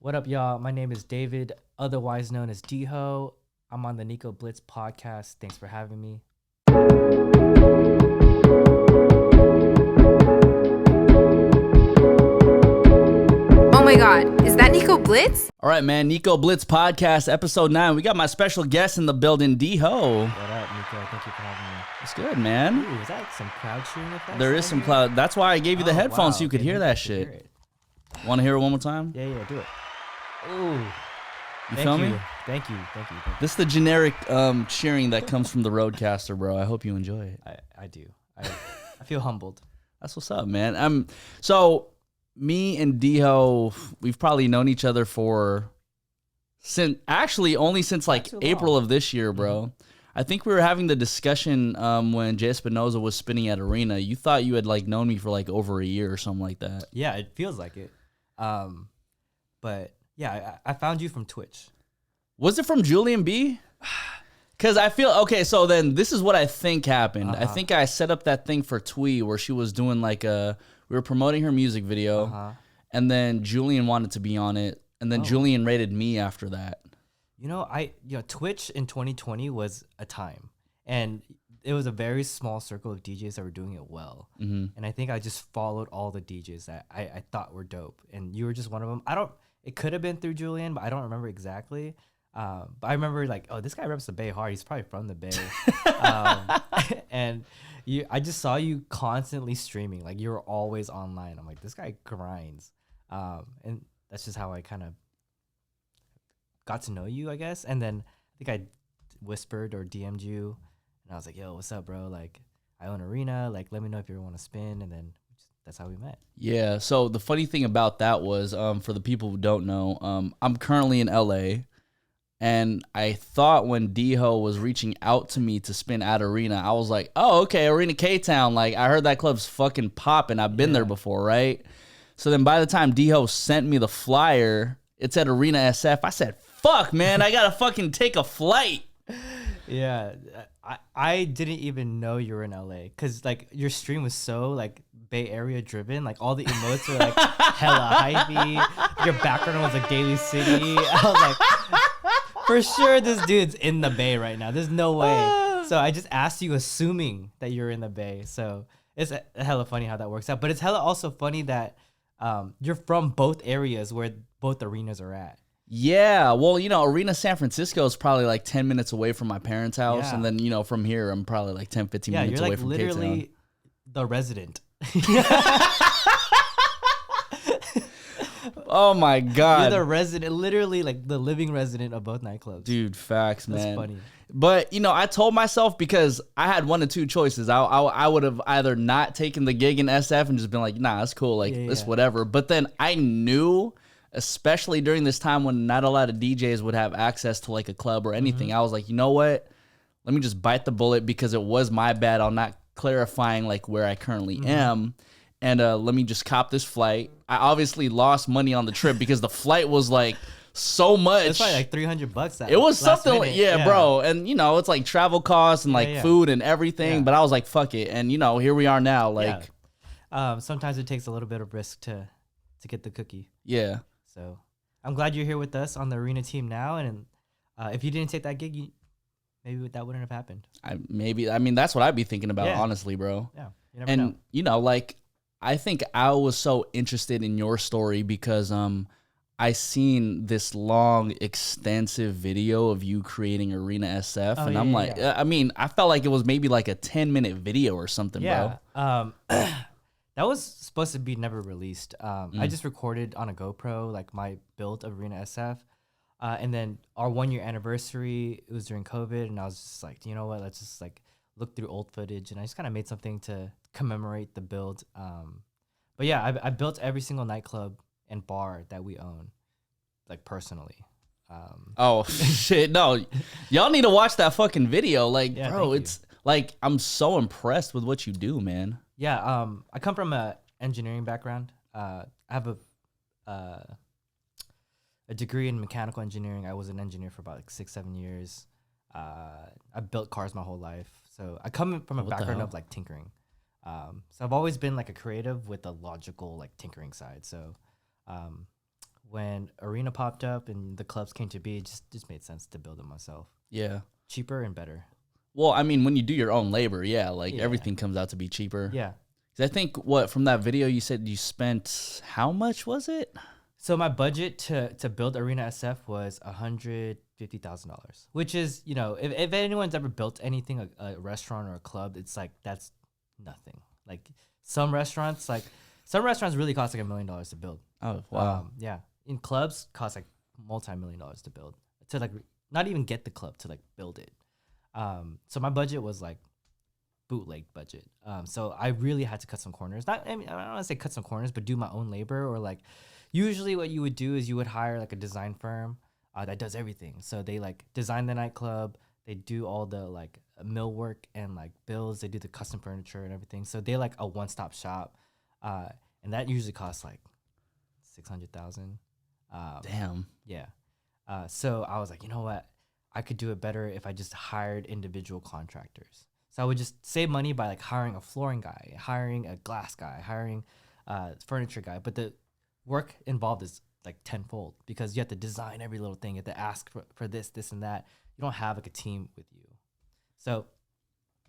What up, y'all? My name is David, otherwise known as DHO. I'm on the Nico Blitz Podcast. Thanks for having me. Oh my God, is that Nico Blitz? All right, man. Nico Blitz Podcast, episode 9. We got my special guest in the building, DHO. What up, Nico? Thank you for having me. It's good, man. Ooh, is that some crowd cheering effects? There is some cloud. That's why I gave you the headphones so you could hear that shit. Want to hear it one more time? Yeah, do it. Ooh. You feel me? Thank you. This is the generic cheering that comes from the roadcaster, bro. I hope you enjoy it. I do. I feel humbled. That's what's up, man. So me and DHO, we've probably known each other since like April of this year, bro. Mm-hmm. I think we were having the discussion when Jay Espinoza was spinning at Arena. You thought you had like known me for like over a year or something like that. Yeah, it feels like it. But yeah, I found you from Twitch. Was it from Julian B? Because I feel, okay, so then this is what I think happened. I think I set up that thing for Twee where she was doing like we were promoting her music video, and then Julian wanted to be on it, and then Julian rated me after that. Twitch in 2020 was a time, and it was a very small circle of DJs that were doing it well. Mm-hmm. And I think I just followed all the DJs that I thought were dope, and you were just one of them. It could have been through Julian, but I don't remember exactly. But I remember like, oh, this guy reps the Bay hard. He's probably from the Bay. And I just saw you constantly streaming. Like you were always online. I'm like, this guy grinds. And that's just how I kind of got to know you, I guess. And then I think I whispered or DM'd you, and I was like, yo, what's up, bro? Like, I own Arena. Like, let me know if you ever want to spin. And then that's how we met. Yeah. So the funny thing about that was, for the people who don't know, I'm currently in LA. And I thought when DHO was reaching out to me to spin at Arena, I was like, oh, okay, Arena KTown. Like, I heard that club's fucking popping. I've been there before, right? So then by the time DHO sent me the flyer, it's at Arena SF. I said, fuck, man, I gotta fucking take a flight. Yeah, I didn't even know you were in LA because like your stream was so like Bay Area driven. Like all the emotes were like hella hypey. Your background was like Daly City. I was like, for sure this dude's in the Bay right now. There's no way. So I just asked you assuming that you're in the Bay. So it's hella funny how that works out. But it's hella also funny that you're from both areas where both arenas are at. Yeah, well, Arena San Francisco is probably like 10 minutes away from my parents' house. Yeah. And then, from here, I'm probably like 10, 15 minutes away from K-Town. You're like literally the resident. Oh my God. You're the resident, literally like the living resident of both nightclubs. Dude, facts, man. That's funny. But, I told myself because I had one of two choices. I would have either not taken the gig in SF and just been like, nah, it's cool. Like, it's whatever. But then I knew, especially during this time when not a lot of DJs would have access to like a club or anything, I was like, you know what? Let me just bite the bullet because it was my bad on not clarifying like where I currently am. And let me just cop this flight. I obviously lost money on the trip because the flight was like so much. It's probably like $300. It was something like, bro. And it's like travel costs and like food and everything. Yeah. But I was like, fuck it. And here we are now. Like, sometimes it takes a little bit of risk to get the cookie. Yeah. So I'm glad you're here with us on the Arena team now. And if you didn't take that gig, maybe that wouldn't have happened. That's what I'd be thinking about, honestly, bro. Yeah. You never know. Like, I think I was so interested in your story because I seen this long, extensive video of you creating Arena SF, and I'm like, I felt like it was maybe like a 10-minute video or something, bro. That was supposed to be never released. I just recorded on a GoPro like my build of Arena SF, and then our 1-year anniversary, it was during COVID, and I was just like, you know what? Let's just like look through old footage, and I just kind of made something to commemorate the build. But yeah, I built every single nightclub and bar that we own, like personally. Oh shit, no, y'all need to watch that fucking video. Like, bro, it's like I'm so impressed with what you do, man. Yeah, I come from a engineering background. I have a degree in mechanical engineering. I was an engineer for about like 6-7 years. I built cars my whole life, so I come from a background of like tinkering. So I've always been like a creative with a logical like tinkering side. So when Arena popped up and the clubs came to be, it just made sense to build it myself. Yeah. Cheaper and better. Well, I mean, when you do your own labor, everything comes out to be cheaper. Yeah. 'Cause I think from that video you said you spent, how much was it? So my budget to build Arena SF was $150,000, which is, if anyone's ever built anything, a restaurant or a club, it's like, that's nothing. Like some restaurants really cost like $1 million to build. Oh, wow. Yeah. In clubs cost like multi-million dollars to build, to like not even get the club, to like build it. So my budget was like bootleg budget. So I really had to cut some corners. I don't want to say cut some corners, but do my own labor, or like usually what you would do is you would hire like a design firm that does everything. So they like design the nightclub, they do all the like millwork and like bills, they do the custom furniture and everything. So they like a one-stop shop, and that usually costs like $600,000. Damn. Yeah. So I was like, you know what? I could do it better if I just hired individual contractors. So I would just save money by like hiring a flooring guy, hiring a glass guy, hiring a furniture guy. But the work involved is like tenfold, because you have to design every little thing. You have to ask for this, and that. You don't have like a team with you. So,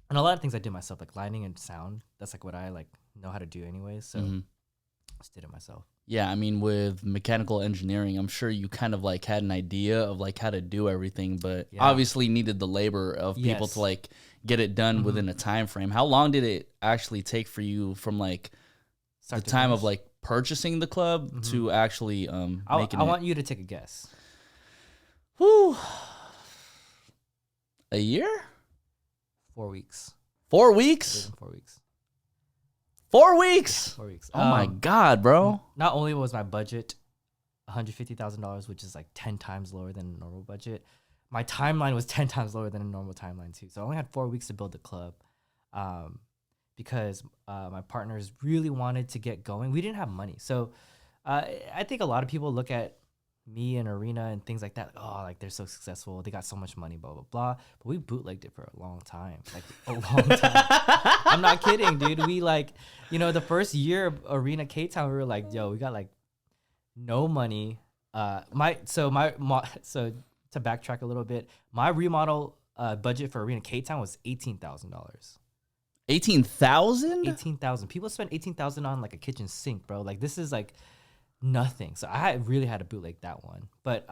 and a lot of things I did myself, like lighting and sound. That's like what I like know how to do anyways. So I just did it myself. Yeah, I mean, with mechanical engineering, I'm sure you kind of like had an idea of like how to do everything, but obviously needed the labor of people to like get it done within a time frame. How long did it actually take for you from like the time of like purchasing the club to actually making it? I want you to take a guess. Whew. A year? 4 weeks. 4 weeks? 4 weeks. 4 weeks? 4 weeks. Oh my God, bro. Not only was my budget $150,000, which is like 10 times lower than a normal budget, my timeline was 10 times lower than a normal timeline too. So I only had 4 weeks to build the club, because my partners really wanted to get going. We didn't have money. So I think a lot of people look at me and Arena and things like that. Oh, like they're so successful. They got so much money, blah, blah, blah. But we bootlegged it for a long time. Like a long time. I'm not kidding, dude. We like, the first year of Arena KTown, we were like, yo, we got like no money. So to backtrack a little bit, my remodel budget for Arena KTown was $18,000. 18,000? 18,000. People spend 18,000 on like a kitchen sink, bro. Like this is like nothing. So I really had to bootleg that one. But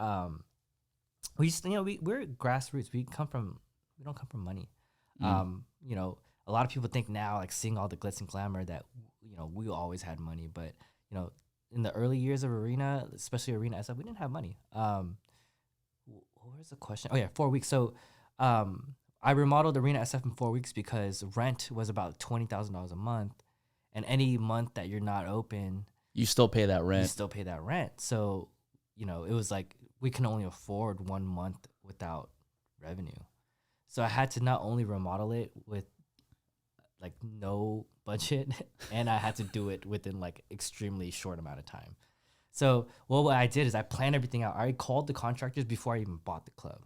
we just, we're grassroots. We don't come from money. A lot of people think now, like seeing all the glitz and glamour, that we always had money. But in the early years of Arena, especially Arena SF, we didn't have money. What was the question? Oh yeah, 4 weeks. So I remodeled Arena SF in 4 weeks because rent was about $20,000 a month, and any month that you're not open, you still pay that rent. So, it was like we can only afford 1 month without revenue. So I had to not only remodel it with like no budget, and I had to do it within like extremely short amount of time. So what I did is I planned everything out. I already called the contractors before I even bought the club.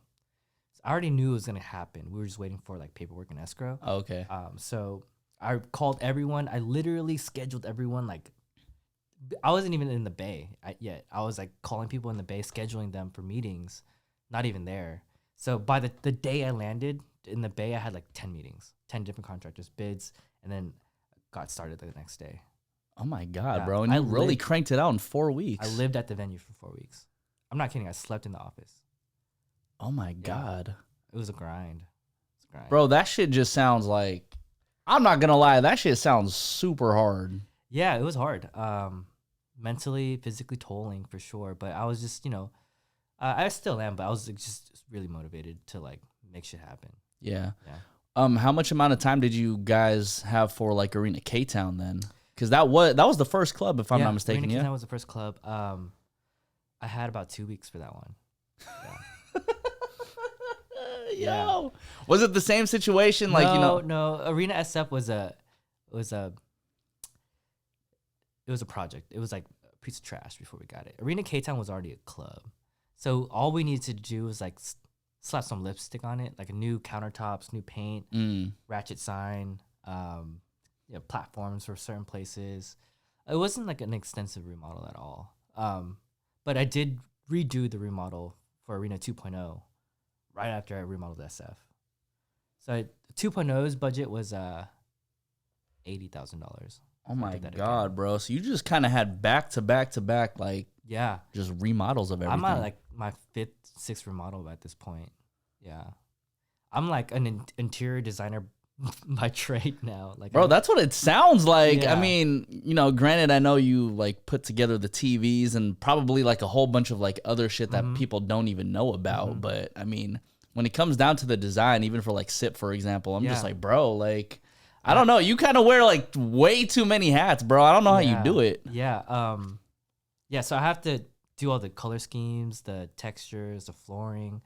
So I already knew it was going to happen. We were just waiting for like paperwork and escrow. Oh, okay. So I called everyone. I literally scheduled everyone. Like I wasn't even in the Bay yet. I was like calling people in the Bay, scheduling them for meetings, not even there. So by the day I landed in the Bay, I had like 10 meetings, 10 different contractors, bids, and then got started the next day. Oh my God, bro. And you really cranked it out in 4 weeks. I lived at the venue for 4 weeks. I'm not kidding. I slept in the office. Oh my God. It was a grind. Bro, that shit just sounds like, I'm not going to lie, that shit sounds super hard. Yeah, it was hard. Mentally, physically tolling for sure. But I was just, I still am, but I was just really motivated to like make shit happen. Yeah. How much amount of time did you guys have for like Arena KTown then? Because that was the first club, if I'm not mistaken. Arena KTown was the first club. I had about 2 weeks for that one. Yeah. Yo, was it the same situation? No. Arena SF was a project. It was like a piece of trash before we got it. Arena KTown was already a club, so all we needed to do was like slap some lipstick on it, like a new countertops, new paint, ratchet sign, platforms for certain places. It wasn't like an extensive remodel at all. But I did redo the remodel for Arena 2.0 right after I remodeled SF. So 2.0's budget was $80,000. Oh my God, bro. So you just kind of had back to back, like, yeah, just remodels of everything. I'm at like my 5th, 6th remodel at this point. Yeah. I'm like an interior designer by trade now. Like, bro, that's what it sounds like. Yeah. I mean, you know, granted, I know you like put together the TVs and probably like a whole bunch of like other shit that people don't even know about. But I mean, when it comes down to the design, even for like SIP, for example, I'm just like, bro, like, I don't know. You kind of wear like way too many hats, bro. I don't know how you do it. Yeah. Yeah. So I have to do all the color schemes, the textures, the flooring.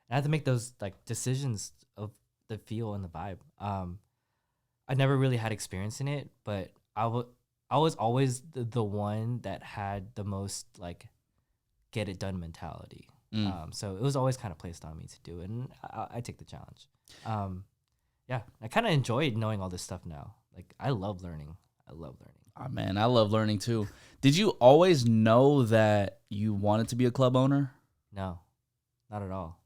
I have to make those like decisions of the feel and the vibe. I never really had experience in it, but I was always the one that had the most like get it done mentality. So it was always kind of placed on me to do it, and I take the challenge. Yeah, I kind of enjoyed knowing all this stuff now. Like, I love learning. Oh, man, I love learning too. Did you always know that you wanted to be a club owner? No, not at all.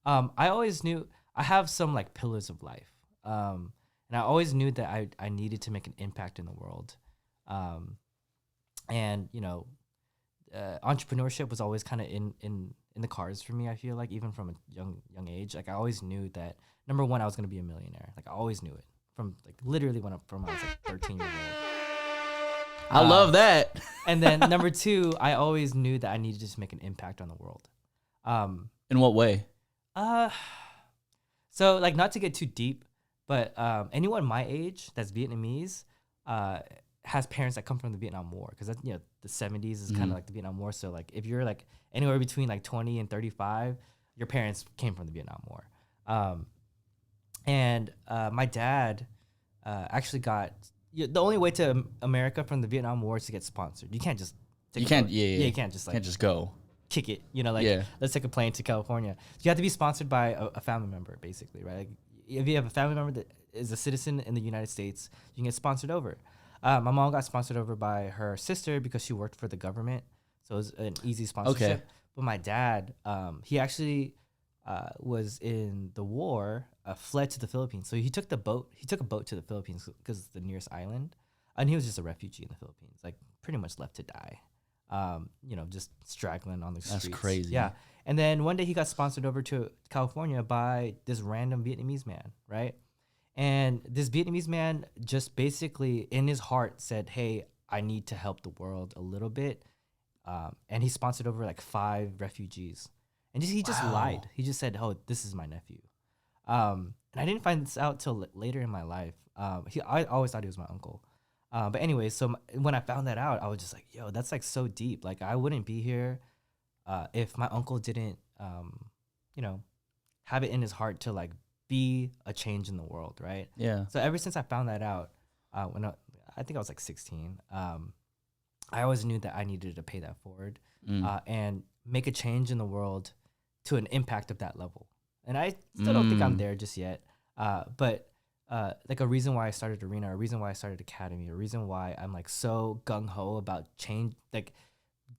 I always knew I have some like pillars of life. And I always knew that I needed to make an impact in the world. And, you know, entrepreneurship was always kind of in the cards for me, I feel like, even from a young age. Like, I always knew that, number one, I was going to be a millionaire. Like, I always knew it from like literally when I was like 13 years old. I love that. And then number two, I always knew that I needed to make an impact on the world. In what way? So like, not to get too deep, but anyone my age that's Vietnamese has parents that come from the Vietnam War, because that's, you know, the 70s is kind of like the Vietnam War. So like, if you're like anywhere between like 20 and 35, your parents came from the Vietnam War. And my dad actually got the only way to America from the Vietnam War is to get sponsored. You can't just you can't just like can't just go kick it, you know, like let's take a plane to California. You have to be sponsored by a family member, basically, right? Like, if you have a family member that is a citizen in the United States, you can get sponsored over. My mom got sponsored over by her sister because she worked for the government, so it was an easy sponsorship. Okay. But my dad, he actually was in the war, fled to the Philippines. So he took a boat to the Philippines because it's the nearest island, and he was just a refugee in the Philippines, like pretty much left to die. You know, just straggling on the streets. That's crazy. Yeah. And then one day he got sponsored over to California by this random Vietnamese man, right? And this Vietnamese man just basically in his heart said, hey, I need to help the world a little bit. And he sponsored over like 5 refugees. And he just lied. He just said, oh, this is my nephew. And I didn't find this out till later in my life. I always thought he was my uncle. But anyway, so when I found that out, I was just like, yo, that's like so deep. Like, I wouldn't be here if my uncle didn't, you know, have it in his heart to like be a change in the world, right? Yeah. So ever since I found that out, when I think I was like 16, I always knew that I needed to pay that forward and make a change in the world to an impact of that level. And I still don't think I'm there just yet. But like a reason why I started Arena, a reason why I started Academy, a reason why I'm like so gung-ho about change, like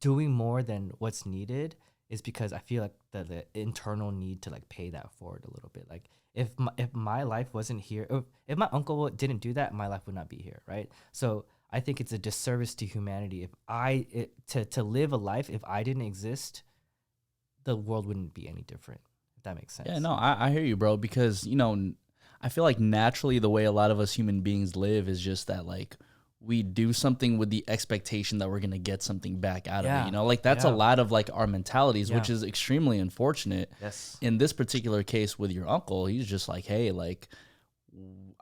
doing more than what's needed, is because I feel like the internal need to like pay that forward a little bit. Like if my life wasn't here, if my uncle didn't do that, my life would not be here, right? So I think it's a disservice to humanity to live a life, if I didn't exist, the world wouldn't be any different, if that makes sense. Yeah, no, I hear you, bro, because, you know, I feel like naturally the way a lot of us human beings live is just that, like, we do something with the expectation that we're going to get something back out of it, you know? Like, that's a lot of, like, our mentalities, which is extremely unfortunate. Yes. In this particular case with your uncle, he's just like, hey, like,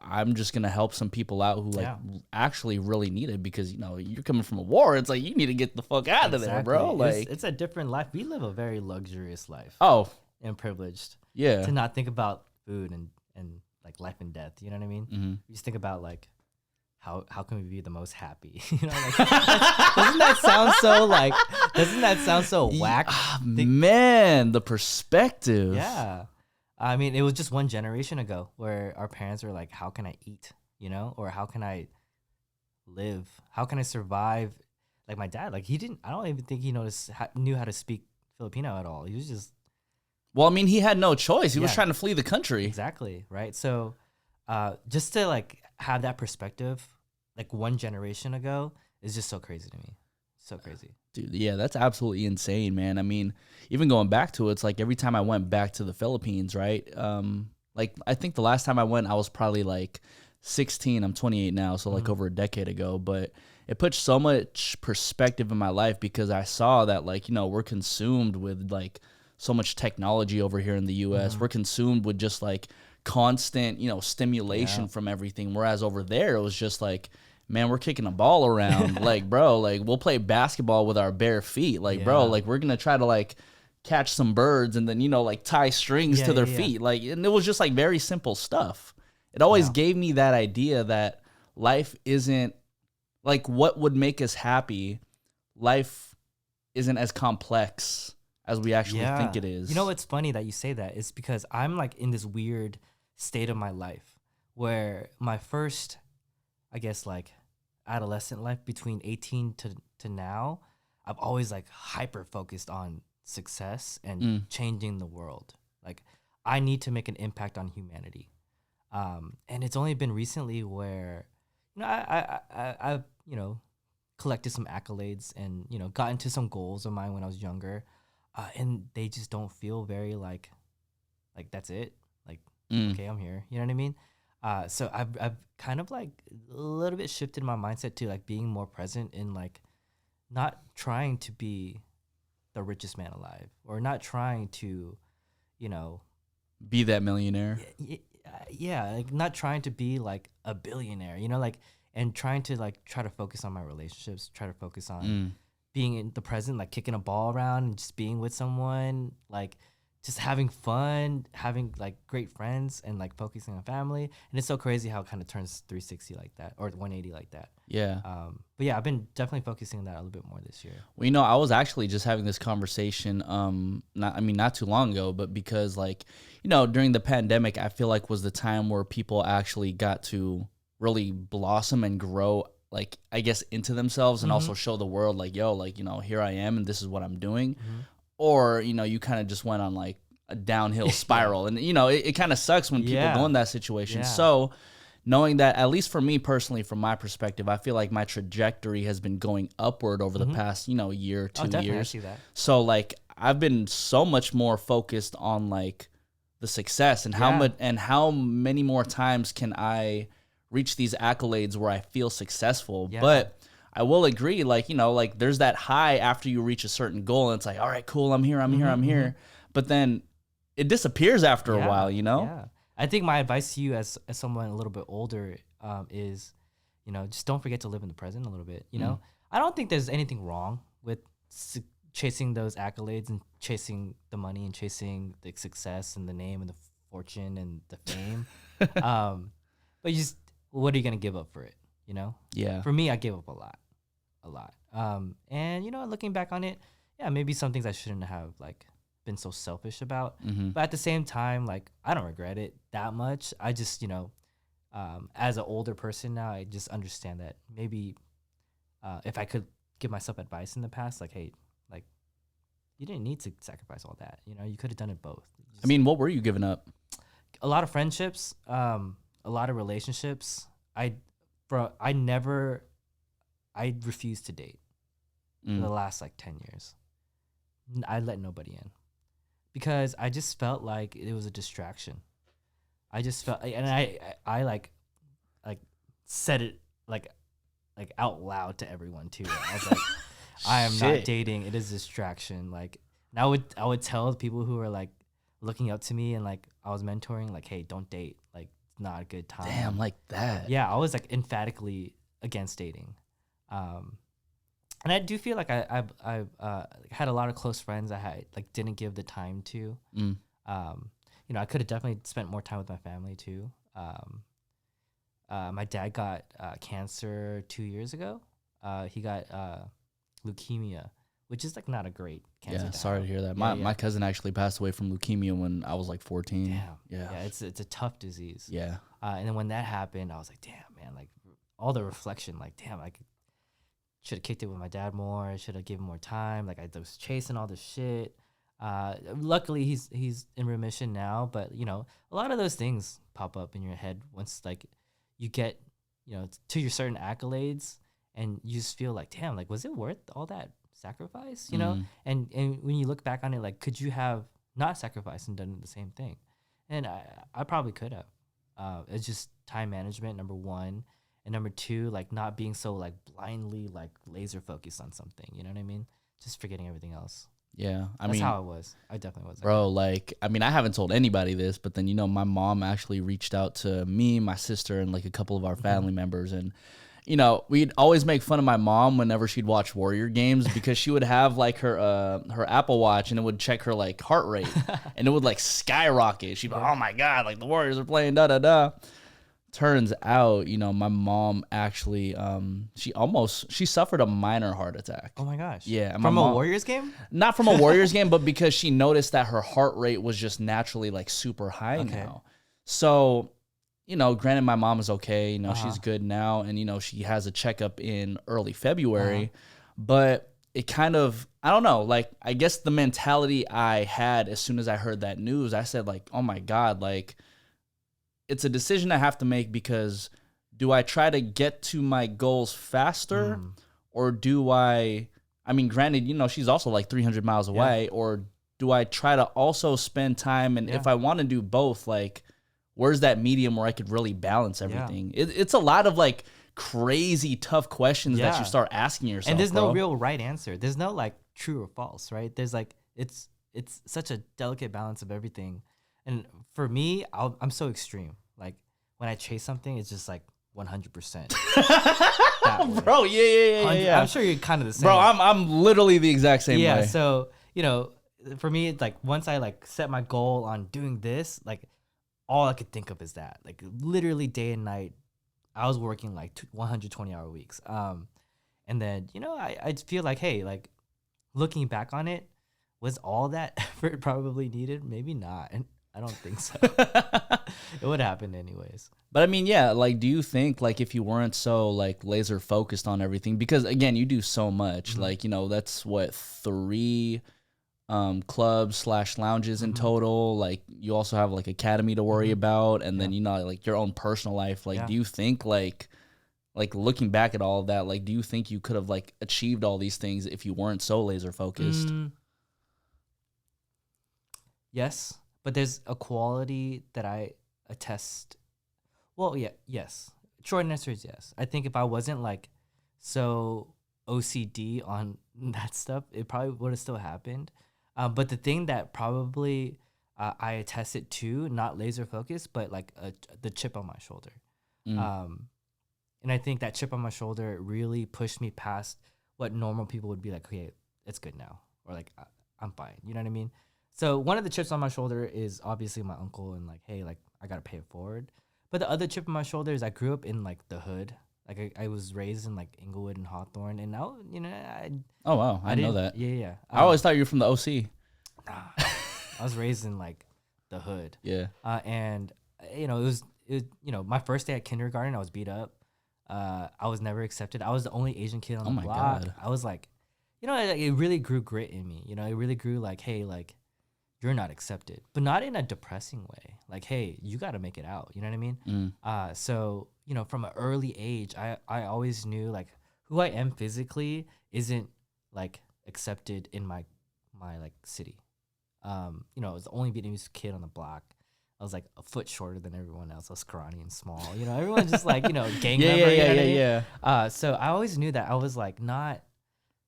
I'm just going to help some people out who, like, actually really need it, because, you know, you're coming from a war. It's like, you need to get the fuck out of there, bro. Like, it's a different life. We live a very luxurious life. Oh. And privileged. Yeah. To not think about food and like life and death, you know what I mean? Mm-hmm. You just think about like how can we be the most happy? You know, like, doesn't that sound so whack? Man, the perspective. Yeah. I mean, it was just one generation ago where our parents were like, how can I eat, you know, or how can I live? How can I survive? like my dad, like he didn't. I don't even think he knew how to speak Filipino at all. He was just Well, I mean, he had no choice. He was trying to flee the country. exactly right. So, just to like have that perspective, like one generation ago, is just so crazy to me. So crazy. Dude, yeah, that's absolutely insane, man. I mean, even going back to it, it's like every time I went back to the Philippines, right? Like I think the last time I went, I was probably like 16. I'm 28 now, so like over a decade ago. But it put so much perspective in my life because I saw that, like, you know, we're consumed with like so much technology over here in the U.S. We're consumed with just like constant, you know, stimulation from everything. Whereas over there, it was just like, man, we're kicking a ball around. Like, bro, like we'll play basketball with our bare feet. Like, bro, like we're gonna try to like catch some birds and then, you know, like tie strings to their feet. Like, and it was just like very simple stuff. It always gave me that idea that life isn't like what would make us happy. Life isn't as complex as we actually think it is. You know what's funny that you say that is because I'm like in this weird state of my life where my first, I guess, like adolescent life between 18 to now, I've always like hyper focused on success and changing the world. Like I need to make an impact on humanity. And it's only been recently where, you know, I've, you know, collected some accolades and, you know, got into some goals of mine when I was younger. And they just don't feel very like that's it. Like, okay, I'm here. You know what I mean? So I've kind of like a little bit shifted my mindset to like being more present in like not trying to be the richest man alive or not trying to, you know, be that millionaire. Yeah, like not trying to be like a billionaire, you know, like, and trying to like try to focus on my relationships, try to focus on being in the present, like kicking a ball around and just being with someone, like just having fun, having like great friends and like focusing on family. And it's so crazy how it kind of turns 360 like that or 180 like that. Yeah. But yeah, I've been definitely focusing on that a little bit more this year. Well, you know, I was actually just having this conversation, not too long ago, but because like, you know, during the pandemic, I feel like was the time where people actually got to really blossom and grow, like, I guess, into themselves and also show the world like, yo, like, you know, here I am and this is what I'm doing. Or, you know, you kind of just went on like a downhill spiral. And, you know, it kind of sucks when people go in that situation. So knowing that, at least for me personally, from my perspective, I feel like my trajectory has been going upward over the past, you know, year, 2 years. I see that. So like I've been so much more focused on like the success and how many more times can I reach these accolades where I feel successful. But I will agree, like, you know, like there's that high after you reach a certain goal and it's like, all right, cool, I'm here. But then it disappears after a while, you know? Yeah. I think my advice to you as someone a little bit older is, you know, just don't forget to live in the present a little bit, you know? I don't think there's anything wrong with chasing those accolades and chasing the money and chasing the success and the name and the fortune and the fame. But you just, what are you going to give up for it, you know? Yeah. For me, I gave up a lot. And, you know, looking back on it, yeah, maybe some things I shouldn't have, like, been so selfish about. But at the same time, like, I don't regret it that much. I just, you know, as an older person now, I just understand that maybe if I could give myself advice in the past, like, hey, like, you didn't need to sacrifice all that. You know, you could have done it both. I mean, what were you giving up? A lot of friendships, a lot of relationships. I refused to date for the last like 10 years. I let nobody in because I just felt like it was a distraction. I just felt, and I like said it like out loud to everyone too. I was like, I am not dating. It is a distraction. Like, and I would tell people who were like looking up to me and like I was mentoring, like, hey, don't date. Like, it's not a good time. Damn, like that. Yeah, I was like emphatically against dating. And I do feel like I've had a lot of close friends I didn't give the time to. You know, I could have definitely spent more time with my family too. My dad got cancer 2 years ago. He got leukemia, which is like not a great cancer. Yeah, sorry to hear that. My cousin actually passed away from leukemia when I was like 14. Damn. Yeah, it's a tough disease. Yeah. And then when that happened, I was like, damn, man, like all the reflection, like, damn, should have kicked it with my dad more. I should have given more time. Like I was chasing all this shit. Luckily he's in remission now, but you know, a lot of those things pop up in your head once like you get, you know, to your certain accolades, and you just feel like, damn, like was it worth all that sacrifice, you know? And when you look back on it, like, could you have not sacrificed and done the same thing? And I probably could have. It's just time management, number one, and number two, like not being so like blindly like laser focused on something, you know what I mean? Just forgetting everything else. Yeah, That's how I was. I definitely was. Bro, like, I mean, I haven't told anybody this, but then, you know, my mom actually reached out to me, my sister, and like a couple of our family members, and you know, we'd always make fun of my mom whenever she'd watch Warrior games because she would have like her Apple Watch and it would check her like heart rate and it would like skyrocket. She'd be like, oh my God, like the Warriors are playing, da da da. Turns out, you know, my mom actually, she suffered a minor heart attack. Oh my gosh. Yeah. From a Warriors game? Not from a Warriors game, but because she noticed that her heart rate was just naturally like super high now. So, you know, granted, my mom is okay. You know, she's good now. And, you know, she has a checkup in early February. But it kind of, I don't know, like, I guess the mentality I had as soon as I heard that news, I said, like, oh, my God, like, it's a decision I have to make because do I try to get to my goals faster or do I mean, granted, you know, she's also like 300 miles away, or do I try to also spend time? And if I want to do both, like, where's that medium where I could really balance everything? It's a lot of like crazy tough questions that you start asking yourself. And there's no real right answer. There's no like true or false, right? There's like, it's such a delicate balance of everything. And for me, I'm so extreme. Like when I chase something, it's just like 100%. Bro, yeah. I'm sure you're kind of the same. Bro, I'm literally the exact same way. Yeah, so, you know, for me, it's like once I like set my goal on doing this, like all I could think of is that. Like literally day and night, I was working like 120-hour weeks. And then, you know, I feel like, hey, like looking back on it, was all that effort probably needed? Maybe not. And I don't think so. It would happen anyways. But I mean, yeah, like, do you think, like, if you weren't so, like, laser focused on everything, because, again, you do so much, like, you know, that's what, 3 clubs / lounges in total. Like, you also have, like, Academy to worry about, and then, you know, like, your own personal life. Like, do you think, like, looking back at all of that, like, do you think you could have, like, achieved all these things if you weren't so laser focused? Yes, but there's a quality that I attest. Well, yeah, yes. Short answer is yes. I think if I wasn't like so OCD on that stuff, it probably would have still happened. But the thing that probably I attested to, not laser focused, but like the chip on my shoulder. And I think that chip on my shoulder really pushed me past what normal people would be like, okay, it's good now. Or like, I'm fine. You know what I mean? So one of the chips on my shoulder is obviously my uncle and like, hey, like I got to pay it forward. But the other chip on my shoulder is I grew up in like the hood. Like I was raised in like Inglewood and Hawthorne, and now, you know, oh wow, I know that. Yeah. I always thought you were from the OC. Nah, I was raised in like the hood. Yeah. And you know, it was you know, my first day at kindergarten, I was beat up. I was never accepted. I was the only Asian kid on the block. God. I was like, you know, it really grew grit in me. You know, it really grew like, hey, like, you're not accepted, but not in a depressing way. Like, hey, you got to make it out. You know what I mean? So, you know, from an early age, I always knew like who I am physically isn't like accepted in my like city. You know, I was the only Vietnamese kid on the block. I was like a foot shorter than everyone else. I was scrawny and small. You know, everyone's just like, you know, gang member. Yeah. So I always knew that I was like not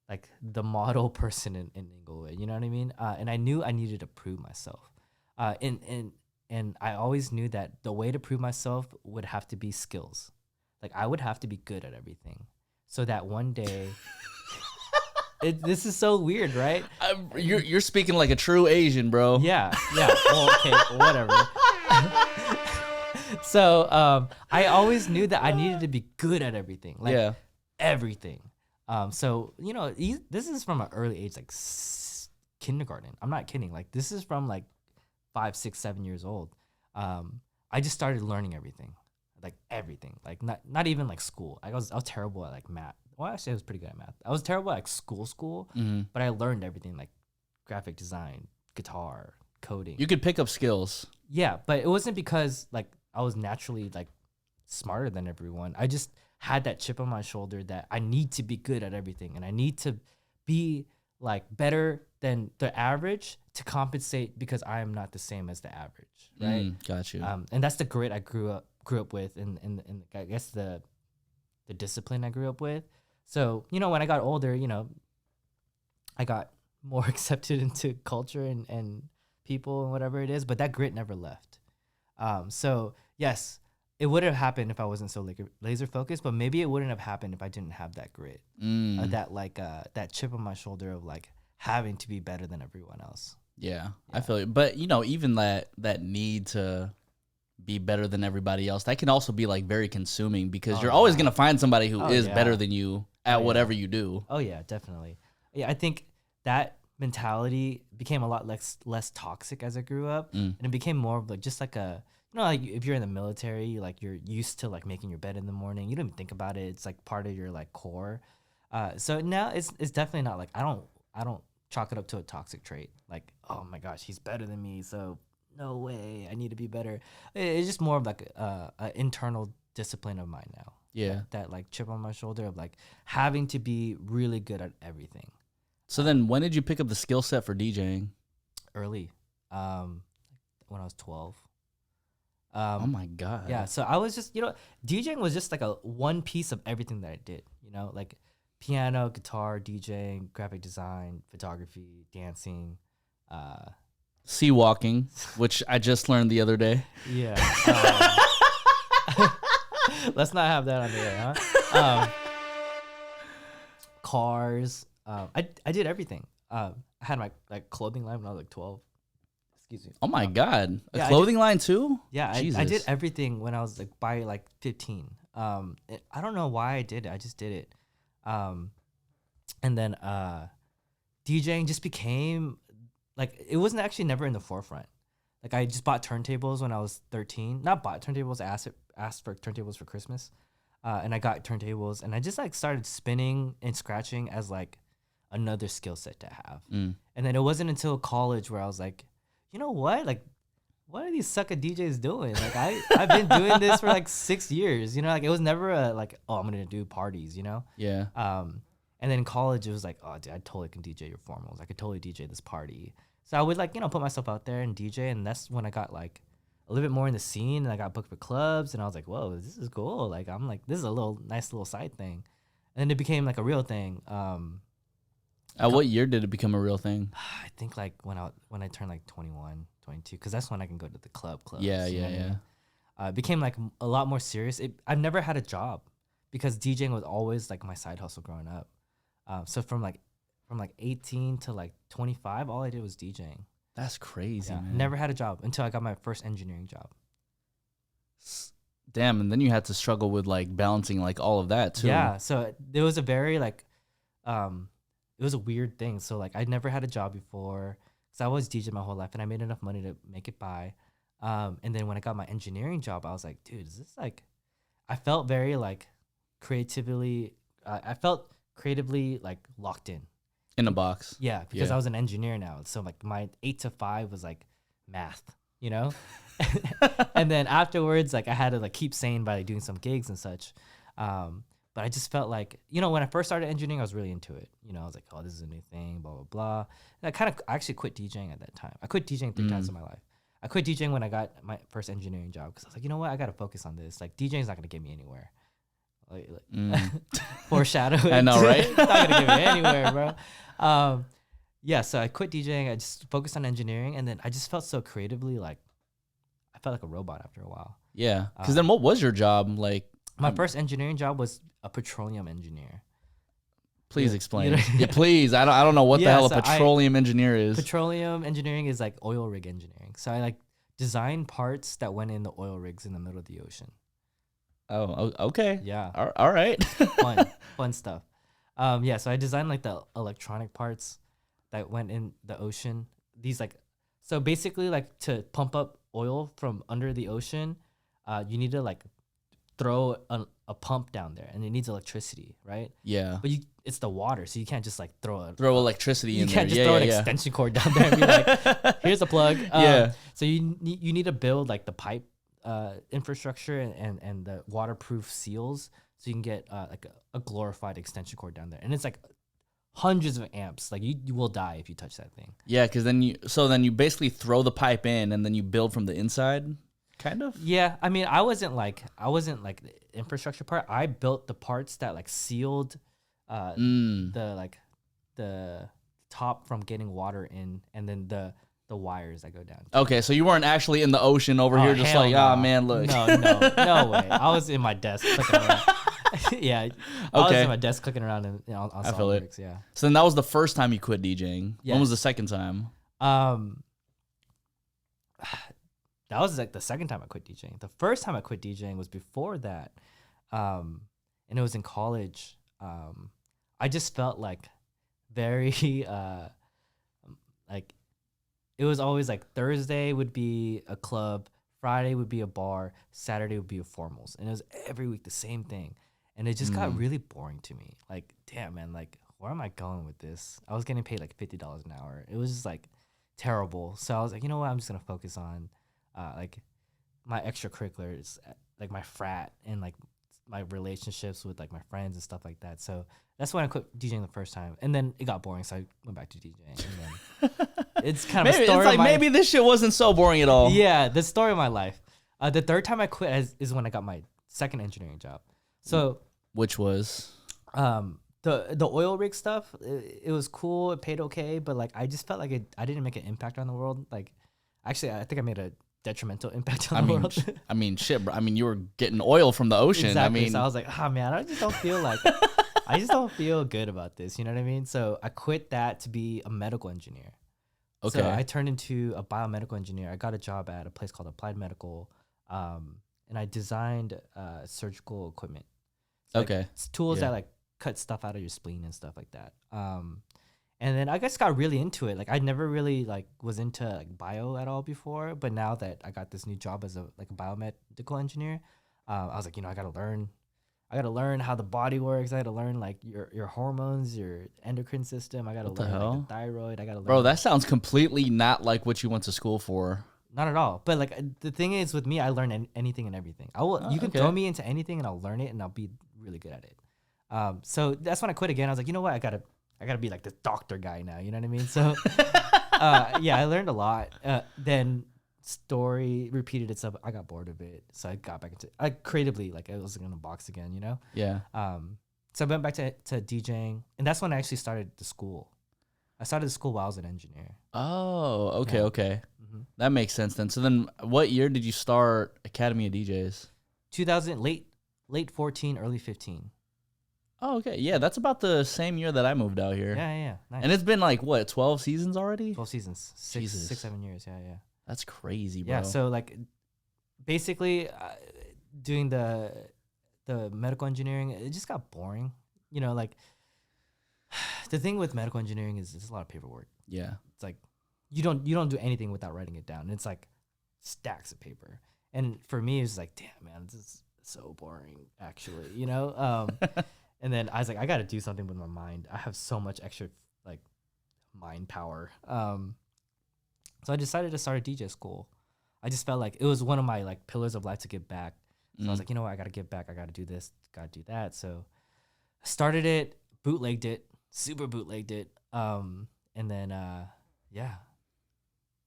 like the model person in Inglewood, you know what I mean? And I knew I needed to prove myself. And I always knew that the way to prove myself would have to be skills. Like I would have to be good at everything so that one day, this is so weird, right? You're speaking like a true Asian, bro. Yeah. Well, okay, whatever. So I always knew that I needed to be good at everything. Like everything. So, you know, this is from an early age, like kindergarten. I'm not kidding. Like this is from like 5, 6, 7 years old. I just started learning everything, like everything, like not even like school. I was terrible at like math, Well, actually, I was pretty good at math. I was terrible at like school, but I learned everything like graphic design, guitar, coding. You could pick up skills. Yeah, but it wasn't because like I was naturally like smarter than everyone. I just had that chip on my shoulder that I need to be good at everything, and I need to be like better than the average to compensate because I am not the same as the average, right? Got you. And that's the grit I grew up with, and I guess the discipline I grew up with. So when I got older, I got more accepted into culture and people and whatever it is, but that grit never left. So yes, it would have happened if I wasn't so laser focused, but maybe it wouldn't have happened if I didn't have that grit, that chip on my shoulder of like having to be better than everyone else. Yeah, I feel it. But even that need to be better than everybody else, that can also be like very consuming because you're always gonna find somebody who is better than you at whatever you do. Oh yeah, definitely. Yeah, I think that mentality became a lot less toxic as I grew up, and it became more of like just like a like if you're in the military, like you're used to like making your bed in the morning. You don't even think about it. It's like part of your like core. So now it's definitely not like I don't chalk it up to a toxic trait. Like, oh my gosh, he's better than me, so no way, I need to be better. It's just more of like a internal discipline of mine now. Yeah, that like chip on my shoulder of like having to be really good at everything. So then, when did you pick up the skill set for DJing? Early, when I was 12. Oh my god! Yeah, so I was just DJing was just like a one piece of everything that I did. Like piano, guitar, DJing, graphic design, photography, dancing, sea walking, which I just learned the other day. Yeah. Let's not have that on the air, huh? Cars. I did everything. I had my like clothing line when I was like 12. Excuse me. Oh my god, a clothing line too? Yeah, I did everything when I was like by like 15. I don't know why I did it. I just did it. And then DJing just became like it wasn't actually never in the forefront. Like I just bought turntables when I was 13. Not bought turntables, asked for turntables for Christmas. And I got turntables and I just like started spinning and scratching as like another skill set to have. And then it wasn't until college where I was like, you know what? Like, what are these sucker DJs doing? Like I've been doing this for like 6 years, like it was never a like, oh, I'm going to do parties, Yeah. And then in college it was like, oh, dude, I totally can DJ your formals. I could totally DJ this party. So I would like, put myself out there and DJ. And that's when I got like a little bit more in the scene and I got booked for clubs and I was like, whoa, this is cool. Like, I'm like, this is a nice little side thing. And then it became like a real thing. At what year did it become a real thing? I think like when I turned like 21, 22, because that's when I can go to the clubs. Yeah. It became like a lot more serious. I've never had a job because DJing was always like my side hustle growing up. So from 18 to like 25, all I did was DJing. That's crazy, man. Never had a job until I got my first engineering job. Damn, and then you had to struggle with like balancing like all of that too. Yeah, so it was a very like, it was a weird thing. So like I never had a job before because I always DJed my whole life and I made enough money to make it by. And then when I got my engineering job, I was like, dude, is this like, I felt very like creatively like locked in. In a box. Yeah, because I was an engineer now. So like my 8 to 5 was like math, and then afterwards, like I had to like keep sane by like, doing some gigs and such. But I just felt like, when I first started engineering, I was really into it. I was like, oh, this is a new thing, blah, blah, blah. And I actually quit DJing at that time. I quit DJing 3 times in my life. I quit DJing when I got my first engineering job because I was like, you know what? I got to focus on this. Like DJing is not going to get me anywhere. Foreshadowing. I know, right? It's not going to get me anywhere, bro. Yeah, so I quit DJing. I just focused on engineering. And then I just felt so creatively, like, I felt like a robot after a while. Yeah. Because then what was your job? Like, my first engineering job was a petroleum engineer. Please explain. Yeah, please. I don't know what the hell a petroleum engineer is. Petroleum engineering is like oil rig engineering. So I like design parts that went in the oil rigs in the middle of the ocean. Oh, okay. Yeah. All right. Fun stuff. Yeah. So I designed like the electronic parts that went in the ocean. These like, so basically like to pump up oil from under the ocean, you need to like throw a pump down there, and it needs electricity, right? Yeah. But it's the water, so you can't just like throw electricity in there. You can't just throw an extension cord down there and be like, here's a plug. So you need to build like the pipe infrastructure and the waterproof seals, so you can get like a glorified extension cord down there, and it's like hundreds of amps. Like you will die if you touch that thing. Yeah, because then you basically throw the pipe in, and then you build from the inside, kind of. Yeah, I mean, I wasn't like the infrastructure part. I built the parts that like sealed the top from getting water in, and then the wires that go down. Okay, so you weren't actually in the ocean over here, just like, no. Man, look. No way. I was in my desk clicking around. Yeah, I was in my desk clicking around on I feel it. Yeah. So then that was the first time you quit DJing. Yes. When was the second time? That was like the second time I quit DJing. The first time I quit DJing was before that, and it was in college. I just felt like very like it was always like Thursday would be a club, Friday would be a bar, Saturday would be a formals, and it was every week the same thing, and it just got really boring to me. Like, damn, man, like where am I going with this? I was getting paid like $50 an hour. It was just like terrible. So I was like, you know what? I'm just gonna focus on like my extracurriculars, like my frat and like my relationships with like my friends and stuff like that. So that's when I quit DJing the first time, and then it got boring, so I went back to DJing. And then it's kind of a story. It's like maybe this shit wasn't so boring at all. Yeah, the story of my life. The third time I quit is when I got my second engineering job. So which was the oil rig stuff. It was cool. It paid okay, but like I just felt like I didn't make an impact on the world. Like actually, I think I made a detrimental impact on the world. I mean, shit, bro. I mean, you were getting oil from the ocean. Exactly. I mean, so I was like, oh man, I just don't feel like I just don't feel good about this. You know what I mean? So I quit that to be a medical engineer. Okay. So I turned into a biomedical engineer. I got a job at a place called Applied Medical, and I designed surgical equipment. So like, tools that like cut stuff out of your spleen and stuff like that. And then I just got really into it. Like I never really like was into like bio at all before, but now that I got this new job as a biomedical engineer, I was like, I gotta learn how the body works. I gotta learn like your hormones, your endocrine system. I gotta learn like, the thyroid. I gotta learn. Bro, that sounds completely not like what you went to school for. Not at all. But like the thing is with me, I learn anything and everything. You can throw me into anything and I'll learn it and I'll be really good at it. So that's when I quit again. I was like, you know what? I gotta be like this doctor guy now. You know what I mean? So yeah, I learned a lot. Then story repeated itself. I got bored of it, so I got back into creatively. Like I was gonna box again. Yeah. So I went back to DJing, and that's when I actually started the school. I started the school while I was an engineer. Oh, okay, okay. Mm-hmm. That makes sense then. So then, what year did you start Academy of DJs? 2000, late 14, early 15. Oh, okay. Yeah, that's about the same year that I moved out here. Yeah. Nice. And it's been like, what, 12 seasons already? 12 seasons. 6-7 years. Yeah. That's crazy, bro. Yeah, so like basically doing the medical engineering, it just got boring. Like the thing with medical engineering is there's a lot of paperwork. Yeah. It's like you don't do anything without writing it down. It's like stacks of paper. And for me, it's like, damn, man, this is so boring, actually, And then I was like, I got to do something with my mind. I have so much extra like mind power. So I decided to start a DJ school. I just felt like it was one of my like pillars of life to give back. So I was like, you know what? I got to give back. I got to do this. Got to do that. So I started it, bootlegged it, super bootlegged it. And then,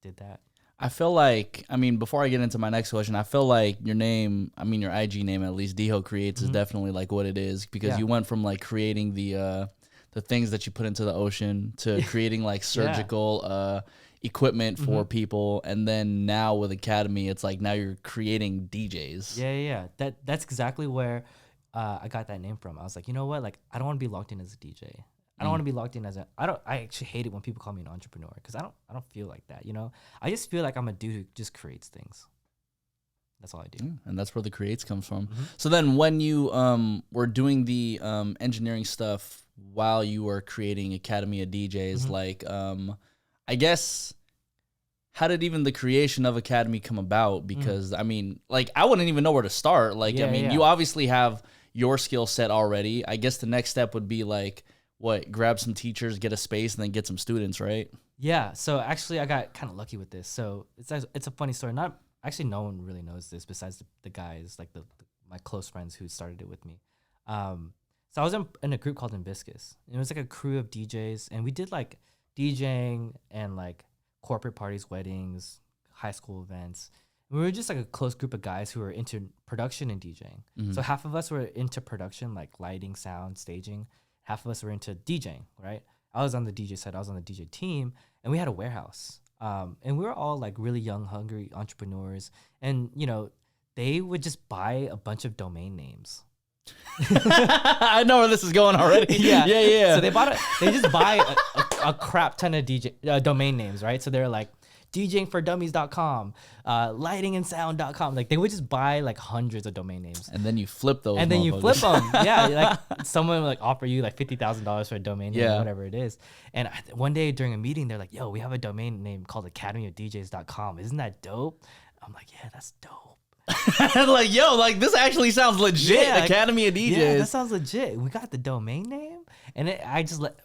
did that. I feel like, before I get into my next question, I feel like your name, your IG name at least, DHO Creates, is definitely like what it is, because you went from like creating the things that you put into the ocean to creating like surgical equipment for people, and then now with Academy, it's like now you're creating DJs. Yeah. That's exactly where I got that name from. I was like, you know what? Like, I don't want to be locked in as a DJ. I don't want to be locked in as I actually hate it when people call me an entrepreneur, because I don't feel like that, I just feel like I'm a dude who just creates things. That's all I do. And that's where the creates comes from. So then when you were doing the engineering stuff while you were creating Academy of DJs, like I guess how did even the creation of Academy come about? Because I mean, like, I wouldn't even know where to start. Like, I mean, you obviously have your skill set already. I guess the next step would be like, grab some teachers, get a space, and then get some students, right? Yeah. So actually, I got kind of lucky with this. So it's a funny story. Not actually, no one really knows this besides the guys, like my close friends who started it with me. So I was in a group called Hibiscus. It was like a crew of DJs, and we did like DJing and like corporate parties, weddings, high school events. We were just like a close group of guys who were into production and DJing. So half of us were into production, like lighting, sound, staging. Half of us were into DJing, right? I was on the DJ side. I was on the DJ team, and we had a warehouse. And we were all like really young, hungry entrepreneurs. And, you know, they would just buy a bunch of domain names. I know where this is going already. Yeah. Yeah. So they just buy a crap ton of domain names, right? So they're like DJingfordummies.com, lightingandsound.com. Like they would just buy like hundreds of domain names. And then you flip those. And then you flip them. Yeah. Like someone would like offer you like $50,000 for a domain name, or whatever it is. And one day during a meeting, they're like, yo, we have a domain name called Academy of DJs.com. Isn't that dope? I'm like, yeah, that's dope. Like, yo, like this actually sounds legit. Yeah, Academy of DJs. Yeah, that sounds legit. We got the domain name, and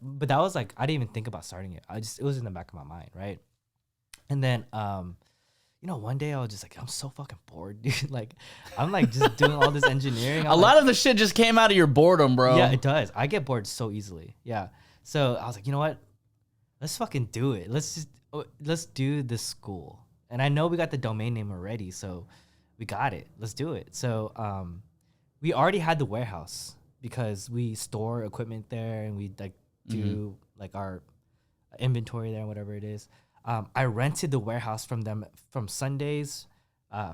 but that was like I didn't even think about starting it. It was in the back of my mind, right? And then, you know, one day I was just like, I'm so fucking bored, dude. Like, I'm like just doing all this engineering. A lot of the shit just came out of your boredom, bro. Yeah, it does. I get bored so easily. Yeah. So I was like, you know what? Let's fucking do it. Let's do this school. And I know we got the domain name already, so we got it. Let's do it. So we already had the warehouse because we store equipment there and we like do like our inventory there and whatever it is. I rented the warehouse from them from Sundays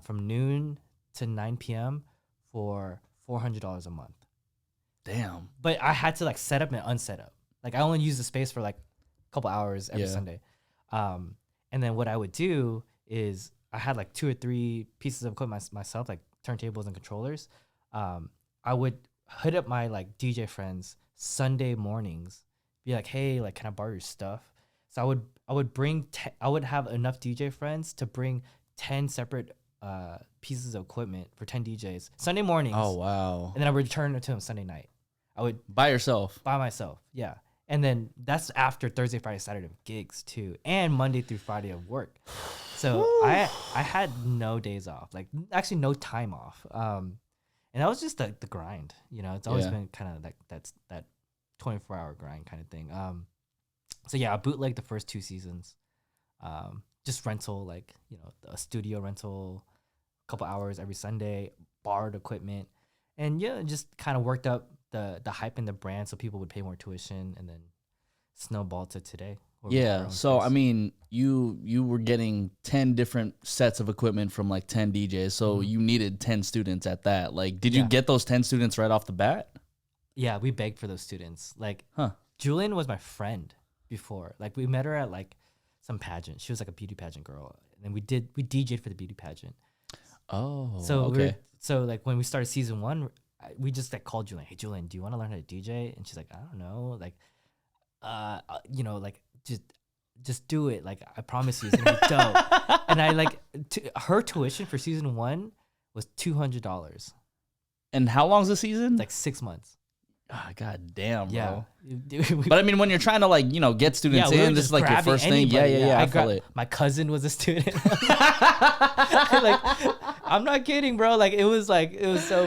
from noon to 9 p.m. for $400 a month. Damn. But I had to like set up and unset up. Like I only used the space for like a couple hours every Sunday. And then what I would do is I had like 2 or 3 pieces of equipment myself, like turntables and controllers. I would hit up my like DJ friends Sunday mornings, be like, hey, like, can I borrow your stuff? So I would have enough DJ friends to bring 10 separate pieces of equipment for 10 DJs Sunday mornings. Oh, wow. And then I would return it to them Sunday night. I would by yourself. By myself, yeah. And then that's after Thursday, Friday, Saturday of gigs too, and Monday through Friday of work. So I had no days off, like actually no time off. And that was just the grind, you know. It's always been kind of like that 24-hour grind kind of thing. So yeah, I bootlegged the first 2 seasons. Just rental, like, you know, a studio rental, a couple hours every Sunday, borrowed equipment, and yeah, just kind of worked up the hype in the brand so people would pay more tuition, and then snowballed to today. Yeah, so I mean, you were getting 10 different sets of equipment from like 10 DJs, so you needed 10 students at that. Like, did you get those 10 students right off the bat? Yeah, we begged for those students. Like, Julian was my friend before. Like, we met her at like some pageant. She was like a beauty pageant girl, and we DJ'd for the beauty pageant. Oh, so okay. So like when we started season 1, we just like called Julian. Hey, Julian, do you want to learn how to DJ? And she's like, I don't know. Like, you know, like just do it. Like, I promise you, it's gonna be dope. And I like her tuition for season 1 was $200. And how long's the season? Like 6 months. Ah, God damn, bro. Yeah. But I mean, when you're trying to like, you know, get students in, this is like your first thing. Yeah. I feel it. My cousin was a student. Like, I'm not kidding, bro. Like, it was so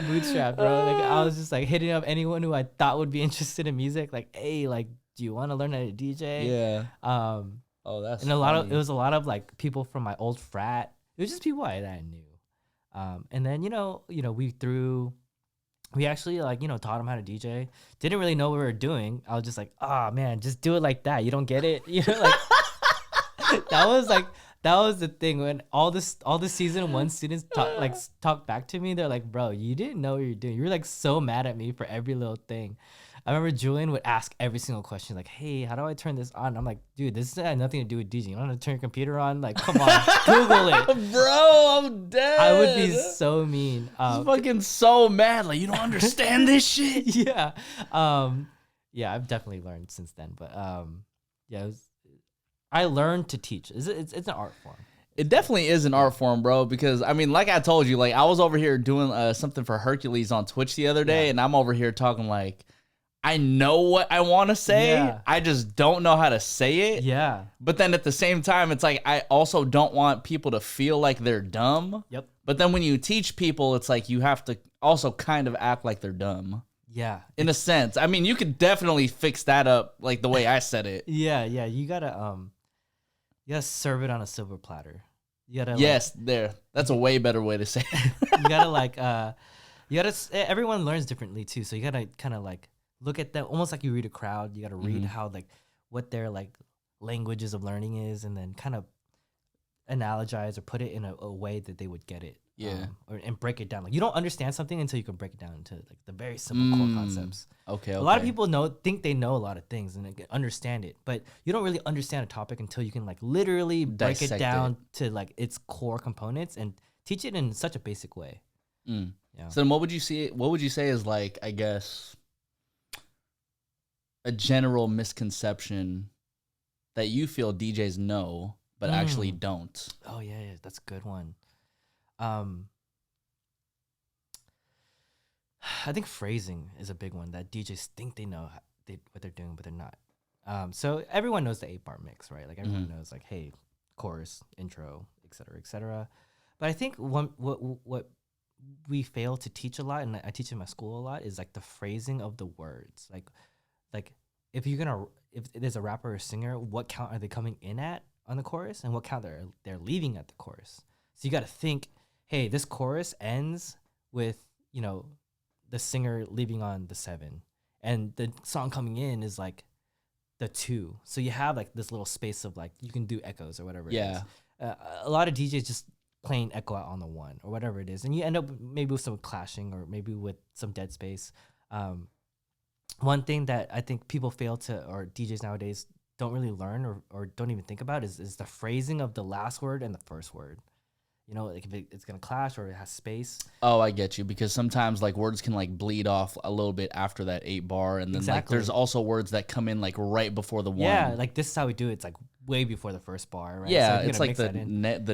bootstrapped, bro. Like, I was just like hitting up anyone who I thought would be interested in music. Like, hey, like, do you want to learn how to DJ? Yeah. Oh, that's and it was a lot of like people from my old frat. It was just people that I knew. And then you know we actually like, you know, taught them how to DJ. Didn't really know what we were doing. I was just like, oh man, just do it like that. You don't get it, you know, like that was the thing when all the season 1 students talk back to me. They're like, bro, you didn't know what you're doing. You were like so mad at me for every little thing. I remember Julian would ask every single question, like, hey, how do I turn this on? I'm like, dude, this had nothing to do with DJing. You want to turn your computer on? Like, come on, Google it. Bro, I'm dead. I would be so mean. I'm fucking so mad. Like, you don't understand this shit? Yeah. Yeah, I've definitely learned since then. But yeah, I learned to teach. It's an art form. It definitely is an art form, bro, because, I mean, like I told you, like, I was over here doing something for Hercules on Twitch the other day, and I'm over here talking, like, I know what I want to say, I just don't know how to say it. Yeah. But then at the same time, it's like, I also don't want people to feel like they're dumb. Yep. But then when you teach people, it's like, you have to also kind of act like they're dumb. Yeah. In a sense. I mean, you could definitely fix that up, like, the way I said it. Yeah, you gotta serve it on a silver platter. You gotta That's a way better way to say it. You gotta everyone learns differently too, so you gotta kind of like look at them almost like you read a crowd. You gotta read how like what their like languages of learning is, and then kind of analogize or put it in a way that they would get it. And break it down. Like, you don't understand something until you can break it down into like the very simple core concepts. Okay. A lot of people think they know a lot of things and they can understand it, but you don't really understand a topic until you can like literally break it down to like its core components and teach it in such a basic way. Yeah. So then what would you say is, like, I guess, a general misconception that you feel DJs know but actually don't? Oh yeah, that's a good one. I think phrasing is a big one that DJs think they know what they're doing, but they're not. So everyone knows the 8-bar mix, right? Like everyone knows, like, hey, chorus, intro, etc., etc. But I think what we fail to teach a lot, and I teach in my school a lot, is like the phrasing of the words. Like if there's a rapper or singer, what count are they coming in at on the chorus, and what count they're leaving at the chorus? So you got to think, hey, this chorus ends with, you know, the singer leaving on the 7, and the song coming in is like the 2. So you have like this little space of like, you can do echoes or whatever it is. A lot of DJs just playing echo out on the 1 or whatever it is, and you end up maybe with some clashing or maybe with some dead space. One thing that I think people fail to, or DJs nowadays don't really learn or don't even think about is the phrasing of the last word and the first word. You know, like if it's going to clash or it has space. Oh, I get you. Because sometimes like words can like bleed off a little bit after that 8-bar. And then like there's also words that come in like right before the 1. Yeah, like this is how we do it. It's like way before the first bar, right? Yeah, so it's like the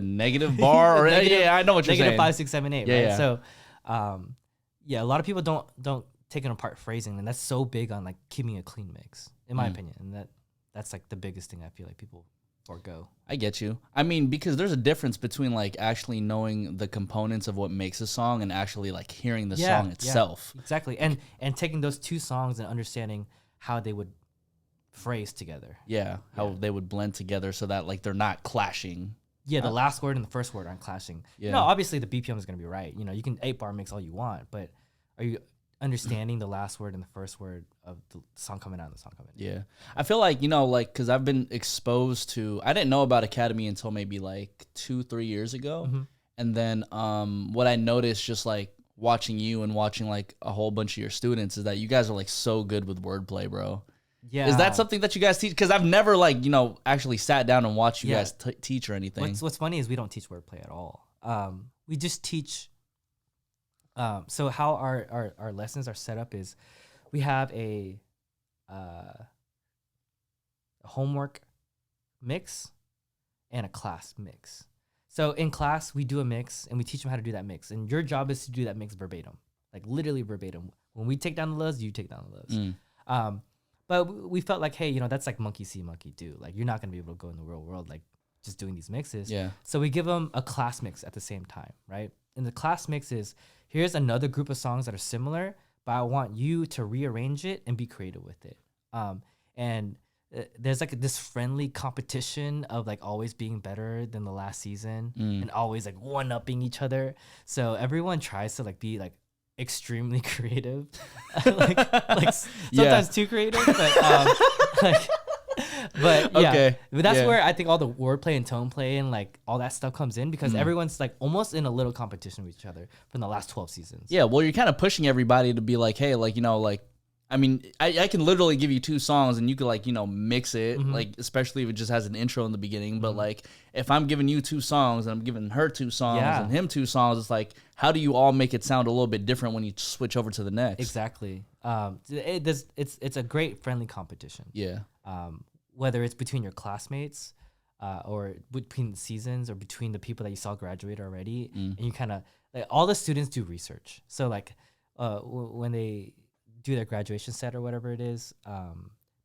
negative bar. Or yeah, I know what you're saying. Negative 5, 6, 7, 8, yeah, right? Yeah. So, a lot of people don't take it apart phrasing. And that's so big on like keeping a clean mix, in my opinion. And that's like the biggest thing I feel like people forgo. I get you. I mean, because there's a difference between like actually knowing the components of what makes a song and actually like hearing the song itself. Yeah, exactly. And taking those two songs and understanding how they would phrase together. Yeah, how they would blend together so that like they're not clashing. Yeah, the last word and the first word aren't clashing. Yeah. No, obviously the BPM is going to be right. You know, you can 8-bar mix all you want, but are you understanding the last word and the first word of the song coming out and the song coming in? Yeah. I feel like, you know, like, because I've been exposed to, I didn't know about Academy until maybe like 2-3 years ago. Mm-hmm. And then what I noticed just like watching you and watching like a whole bunch of your students is that you guys are like so good with wordplay, bro. Yeah. Is that something that you guys teach? Because I've never like, you know, actually sat down and watched you guys teach or anything. What's funny is we don't teach wordplay at all. We just teach. So how our lessons are set up is we have a homework mix and a class mix. So in class, we do a mix and we teach them how to do that mix. And your job is to do that mix verbatim, like literally verbatim. When we take down the lows, you take down the lows. But we felt like, hey, you know, that's like monkey see, monkey do. Like, you're not going to be able to go in the real world like just doing these mixes. Yeah. So we give them a class mix at the same time, right? And the class mix is, here's another group of songs that are similar, but I want you to rearrange it and be creative with it. There's like this friendly competition of like always being better than the last season and always like one-upping each other. So everyone tries to like be like extremely creative, like sometimes too creative, but yeah, okay. But that's where I think all the wordplay and tone play and like all that stuff comes in, because everyone's like almost in a little competition with each other from the last 12 seasons. Yeah, well, you're kind of pushing everybody to be like, hey, like, you know, like, I mean, I can literally give you 2 songs and you could like, you know, mix it, like, especially if it just has an intro in the beginning. But like, if I'm giving you 2 songs and I'm giving her 2 songs and him 2 songs, it's like, how do you all make it sound a little bit different when you switch over to the next? Exactly. It's a great friendly competition. Yeah. Whether it's between your classmates, or between the seasons or between the people that you saw graduate already, and you kind of like all the students do research. So like when they do their graduation set or whatever it is,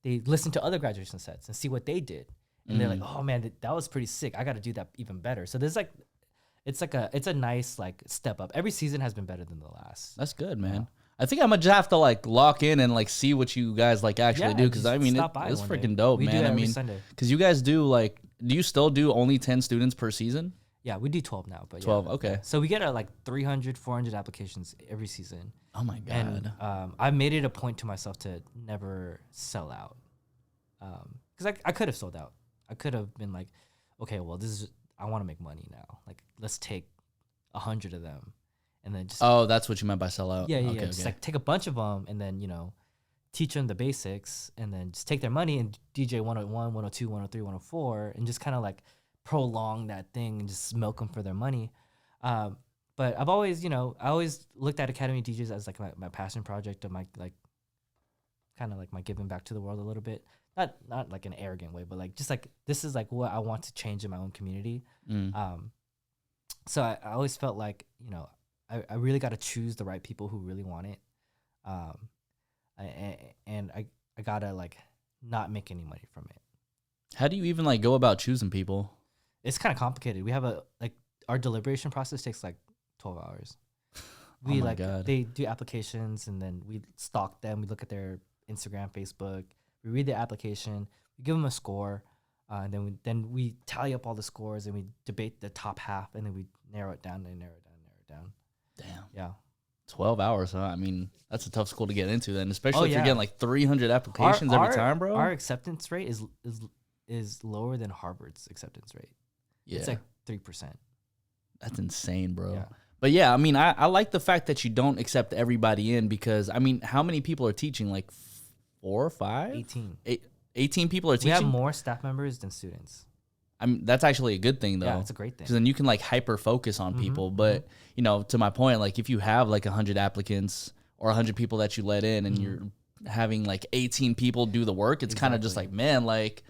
they listen to other graduation sets and see what they did, and they're like, oh man, that was pretty sick. I got to do that even better. So there's like it's a nice like step up. Every season has been better than the last. That's good, man. Yeah. I think I might just have to like lock in and like see what you guys like actually do, because I mean it's freaking dope, man. Do it every Sunday. Because you guys do like, do you still do only 10 students per season? Yeah, we do 12 now, but 12, yeah. okay. So we get like 300, 400 applications every season. Oh my god! And I made it a point to myself to never sell out, because I could have sold out. I could have been like, okay, well I want to make money now. Like let's take 100 of them. And then just that's what you meant by sell out. Yeah. Just like take a bunch of them and then teach them the basics and then just take their money and DJ 101, 102, 103, 104 and just kind of like prolong that thing and just milk them for their money. But I've always I always looked at Academy of DJs as like my passion project of my like kind of like my giving back to the world a little bit. Not like an arrogant way, but like just like this is like what I want to change in my own community. So I always felt like I really got to choose the right people who really want it. And I gotta like not make any money from it. How do you even like go about choosing people? It's kind of complicated. We have our deliberation process takes like 12 hours. We they do applications and then we stalk them. We look at their Instagram, Facebook. We read their application. We give them a score. And then we tally up all the scores and we debate the top half and then we narrow it down. Damn. Yeah. 12 hours, huh? I mean, that's a tough school to get into then, especially if you're getting like 300 applications every time, bro. Our acceptance rate is lower than Harvard's acceptance rate. Yeah. It's like 3%. That's insane, bro. Yeah. But yeah, I mean, I like the fact that you don't accept everybody in because, I mean, how many people are teaching? Like 4 or 5? 18. 18 people are teaching? We have more staff members than students. I mean, that's actually a good thing, though. Yeah, it's a great thing. Because then you can, like, hyper-focus on people. But, to my point, like, if you have, like, 100 applicants or 100 people that you let in and you're having, like, 18 people do the work, it's kind of just like, man, like,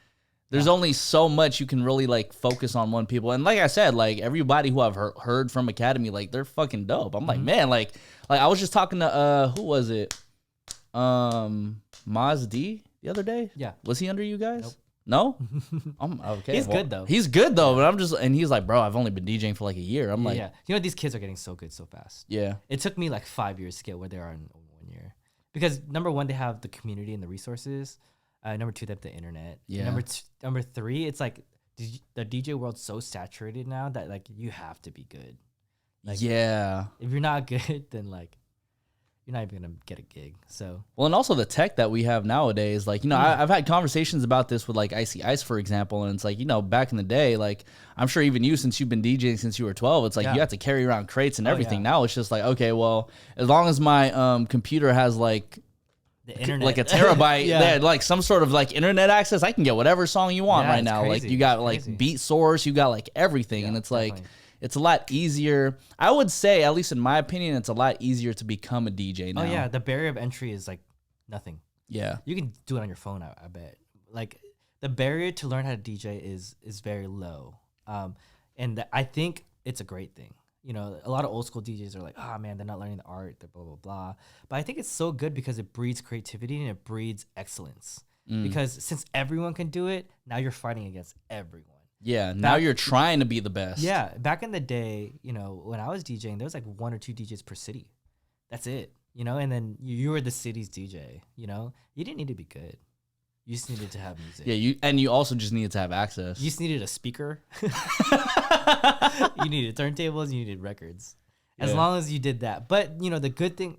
there's only so much you can really, like, focus on one people. And like I said, like, everybody who I've heard from Academy, like, they're fucking dope. I'm like, man, like, I was just talking to, who was it? Maz D the other day? Yeah. Was he under you guys? Nope. No? Okay. He's good though. He's good though, but and he's like, bro, I've only been DJing for like a year. I'm like, these kids are getting so good so fast. Yeah. It took me like 5 years to get where they are in 1 year. Because number one, they have the community and the resources. Number two, they have the internet. Yeah. Number three, it's like the DJ world's so saturated now that like you have to be good. Like, yeah. If you're not good, then like you're not even gonna get a gig. So and also the tech that we have nowadays, like I've had conversations about this with like Icy Ice, for example, and it's like back in the day, like I'm sure even you, since you've been DJing since you were 12, it's like you have to carry around crates and everything. Now it's just like, okay, well, as long as my computer has like the internet, like a terabyte, like some sort of like internet access, I can get whatever song you want right now. Crazy. Like you got like Beat Source, you got like everything, and it's definitely. like. It's a lot easier. I would say, at least in my opinion, it's a lot easier to become a DJ now. Oh, yeah. The barrier of entry is like nothing. Yeah. You can do it on your phone, I bet. Like the barrier to learn how to DJ is very low. And I think it's a great thing. A lot of old school DJs are like, oh, man, they're not learning the art, they're blah, blah, blah. But I think it's so good because it breeds creativity and it breeds excellence. Because since everyone can do it, now you're fighting against everyone. Yeah, now you're trying to be the best. Yeah, back in the day, when I was DJing, there was like 1 or 2 DJs per city. That's it, and then you were the city's DJ, You didn't need to be good. You just needed to have music. Yeah, you also just needed to have access. You just needed a speaker. You needed turntables, you needed records. As long as you did that. But, the good thing,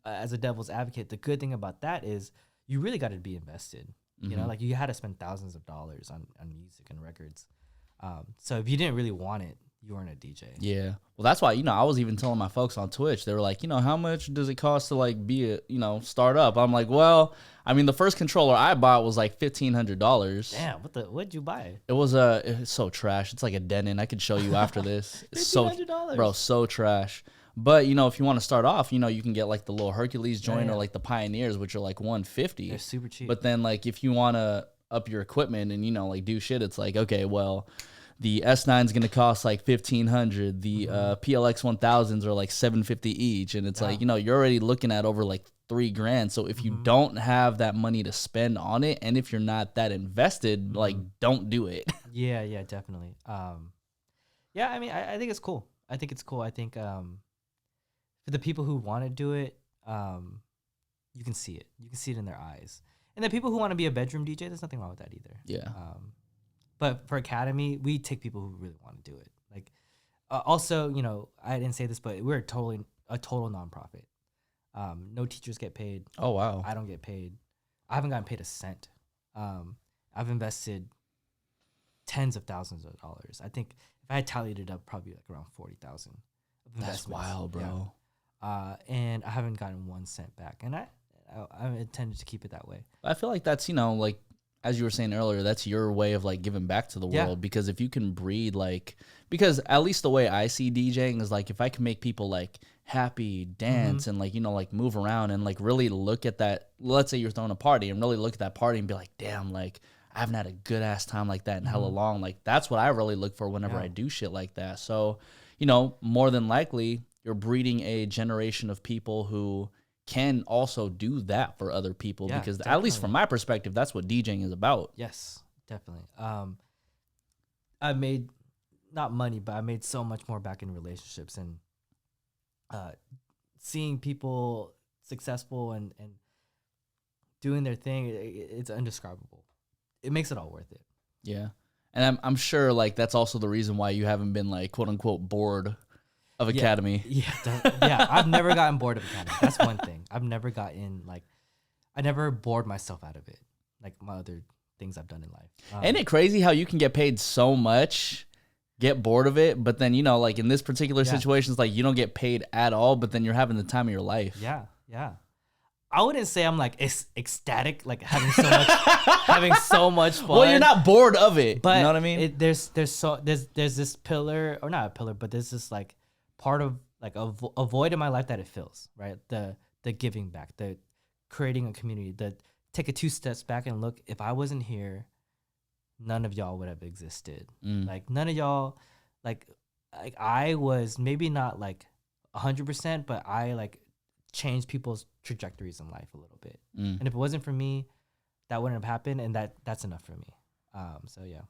as a devil's advocate, the good thing about that is you really got to be invested. Like you had to spend thousands of dollars on music and records. So if you didn't really want it, you weren't a DJ. Yeah. Well, that's why, I was even telling my folks on Twitch, they were like, how much does it cost to like be a, start up? I'm like, well, I mean, the first controller I bought was like $1,500. Damn, what'd you buy? It's so trash. It's like a Denon. I could show you after this. It's $1,500. Bro, so trash. But, if you want to start off, you can get like the little Hercules joint or like the Pioneers, which are like $150. They're super cheap. But then like if you want to up your equipment and, you know, like do shit, it's like, okay, well, the S9 is going to cost like $1,500. The PLX 1000s are like $750 each. And it's like, you know, you're already looking at over like $3,000. So if you don't have that money to spend on it, and if you're not that invested, like, don't do it. Yeah, definitely. Yeah, I mean, I think it's cool. I think for the people who want to do it, you can see it. You can see it in their eyes. And the people who want to be a bedroom DJ, there's nothing wrong with that either. Yeah. But for Academy, we take people who really want to do it. Like, also, you know, I didn't say this, but we're a total nonprofit. No teachers get paid. Oh, wow. I don't get paid. I haven't gotten paid a cent. I've invested tens of thousands of dollars. I think if I had tallied it up, probably like around 40,000. That's wild, bro. Yeah. And I haven't gotten 1 cent back, and I intended to keep it that way. I feel like that's, you know, like, as you were saying earlier, that's your way of like giving back to the world, because if you can breed like, because at least the way I see DJing is like, if I can make people like happy, dance, and like, you know, like move around and like really look at that, let's say you're throwing a party and really look at that party and be like, damn, like I haven't had a good ass time like that in hella long. Like that's what I really look for whenever I do shit like that. So, you know, more than likely you're breeding a generation of people who can also do that for other people, because definitely. At least from my perspective, that's what DJing is about. Yes, definitely. I made not money, but I made so much more back in relationships, and seeing people successful and doing their thing, it's indescribable. It makes it all worth it. Yeah. And I'm sure like that's also the reason why you haven't been like quote unquote bored of Academy. Yeah. I've never gotten bored of Academy. That's one thing. I've never gotten like, I never bored myself out of it. Like my other things I've done in life. Isn't it crazy how you can get paid so much, get bored of it, but then, you know, like in this particular situation, it's like you don't get paid at all, but then you're having the time of your life. Yeah. I wouldn't say I'm like ecstatic, like having so much fun. Well, you're not bored of it. But you know what I mean? There's this pillar, or not a pillar, but there's this like part of like a void in my life that it fills, right? The giving back, the creating a community, the take a 2 steps back and look. If I wasn't here, none of y'all would have existed. Like none of y'all, like I was maybe not like 100%, but I like changed people's trajectories in life a little bit. And if it wasn't for me, that wouldn't have happened, and that's enough for me. So yeah.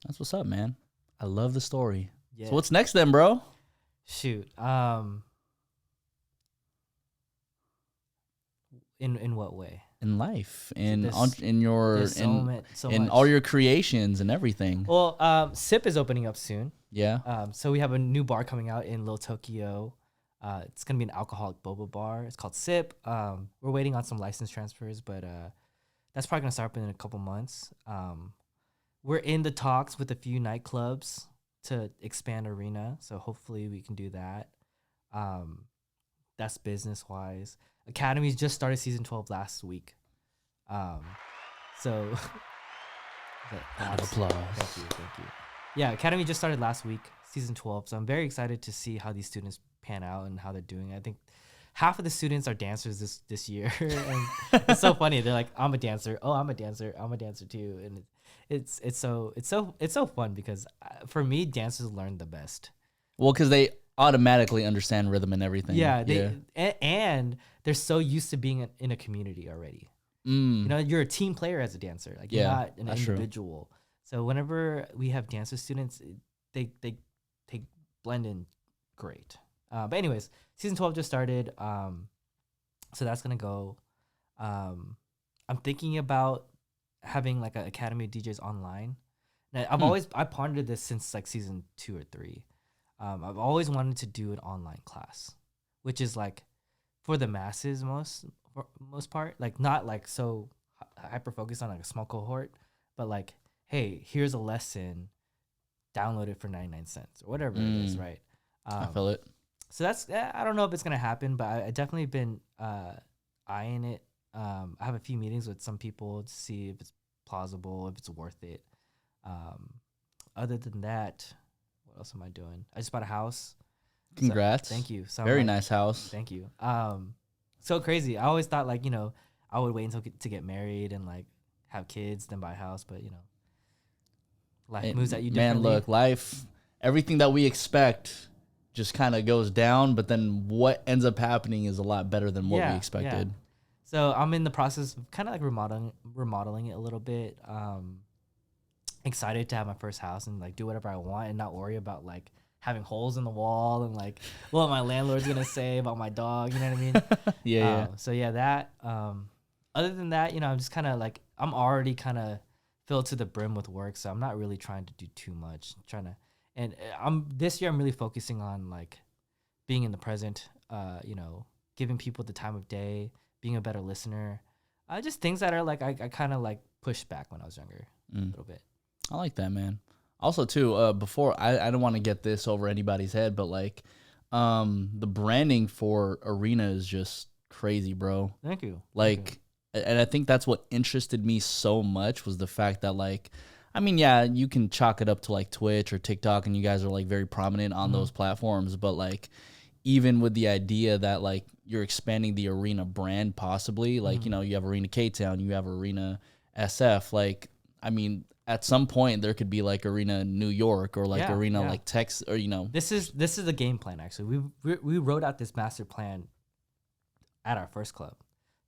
That's what's up, man. I love the story. Yeah. So what's next then, bro? Shoot. In what way? In life, in much. all your creations and everything. Well, SIP is opening up soon. Yeah. So we have a new bar coming out in Little Tokyo. It's gonna be an alcoholic boba bar. It's called SIP. We're waiting on some license transfers, but that's probably gonna start up in a couple months. We're in the talks with a few nightclubs to expand Arena, so hopefully we can do that. That's business wise. Academy's just started season 12 last week. So round of applause. Thank you. Yeah, Academy just started last week, season 12. So I'm very excited to see how these students pan out and how they're doing. I think half of the students are dancers this year. And it's so funny. They're like, I'm a dancer. Oh, I'm a dancer. I'm a dancer too. And it's so fun because for me, dancers learn the best. Well, because they automatically understand rhythm and everything. Yeah, and they're so used to being in a community already. You know, you're a team player as a dancer. Like you're not an individual. True. So whenever we have dancer students, they blend in great. But anyways, season 12 just started. So that's gonna go. I'm thinking about having like an Academy of DJs online. Now, I pondered this since like season 2 or 3. I've always wanted to do an online class, which is like for the masses most part, like not like so hyper focused on like a small cohort, but like, hey, here's a lesson, download it for 99 cents or whatever it is, right? I feel it. So that's, I don't know if it's gonna happen, but I definitely been eyeing it. I have a few meetings with some people to see if it's plausible, if it's worth it. Other than that, what else am I doing? I just bought a house. Congrats. So, thank you. So very nice house. Thank you. So crazy. I always thought like, you know, I would wait until to get married and like have kids, then buy a house. But life moves at you differently. Man, look, life, everything that we expect just kind of goes down, but then what ends up happening is a lot better than what we expected. Yeah. So I'm in the process of kind of like remodeling it a little bit. Excited to have my first house and like do whatever I want and not worry about like having holes in the wall and like what my landlord's gonna say about my dog. You know what I mean? Yeah. So yeah, that. Other than that, I'm just kind of like I'm already kind of filled to the brim with work, so I'm not really trying to do too much. This year I'm really focusing on like being in the present. Giving people the time of day, being a better listener. Just things that are like I kind of like pushed back when I was younger a little bit. I like that, man. Also, too, before I don't want to get this over anybody's head, but like, the branding for Arena is just crazy, bro. Thank you. Like, and I think that's what interested me so much was the fact that like, I mean, yeah, you can chalk it up to like Twitch or TikTok, and you guys are like very prominent on those platforms, but like, even with the idea that like you're expanding the Arena brand, possibly like you have Arena KTown, you have Arena SF, like I mean. At some point, there could be like Arena New York or like Arena like Texas or This is the game plan actually. We wrote out this master plan at our first club,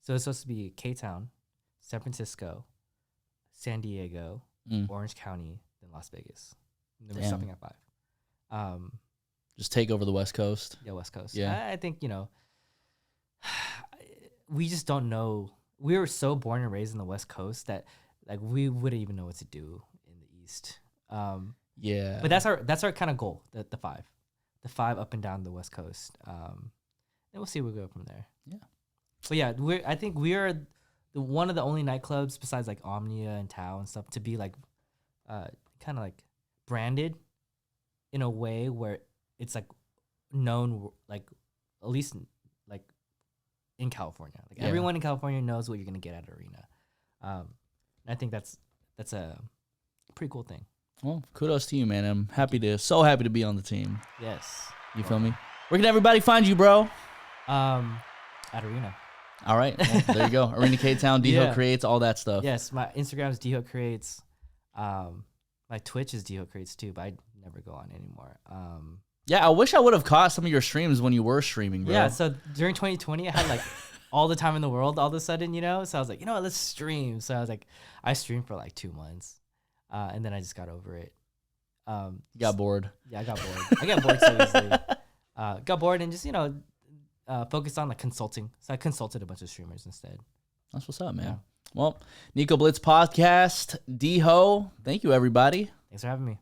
so it's supposed to be K-Town, San Francisco, San Diego, Orange County, then Las Vegas. And then we're stopping at 5. Just take over the West Coast. Yeah, West Coast. Yeah, I think we just don't know. We were so born and raised in the West Coast that. Like we wouldn't even know what to do in the East. Yeah. But that's our kind of goal. The 5 up and down the West Coast. And we'll see where we go from there. Yeah. But yeah, I think we are one of the only nightclubs besides like Omnia and Tao and stuff to be like, kind of like branded in a way where it's like known like at least like in California. Like everyone in California knows what you're gonna get at Arena. I think that's a pretty cool thing. Well, kudos to you, man. I'm so happy to be on the team. Yes. You feel me? Where can everybody find you, bro? At Arena. All right. Well, there you go. Arena KTown, DHO Creates, all that stuff. Yes, my Instagram is DHO Creates. My Twitch is DHO Creates too, but I never go on anymore. Yeah, I wish I would have caught some of your streams when you were streaming, bro. Yeah, so during 2020, I had like all the time in the world all of a sudden, So I was like, what, let's stream. So I was like, I streamed for like 2 months. And then I just got over it. Got bored. Yeah, I got bored. I got bored so easily. Got bored and just, focused on like consulting. So I consulted a bunch of streamers instead. That's what's up, man. Yeah. Well, Nico Blitz Podcast, DHO. Thank you, everybody. Thanks for having me.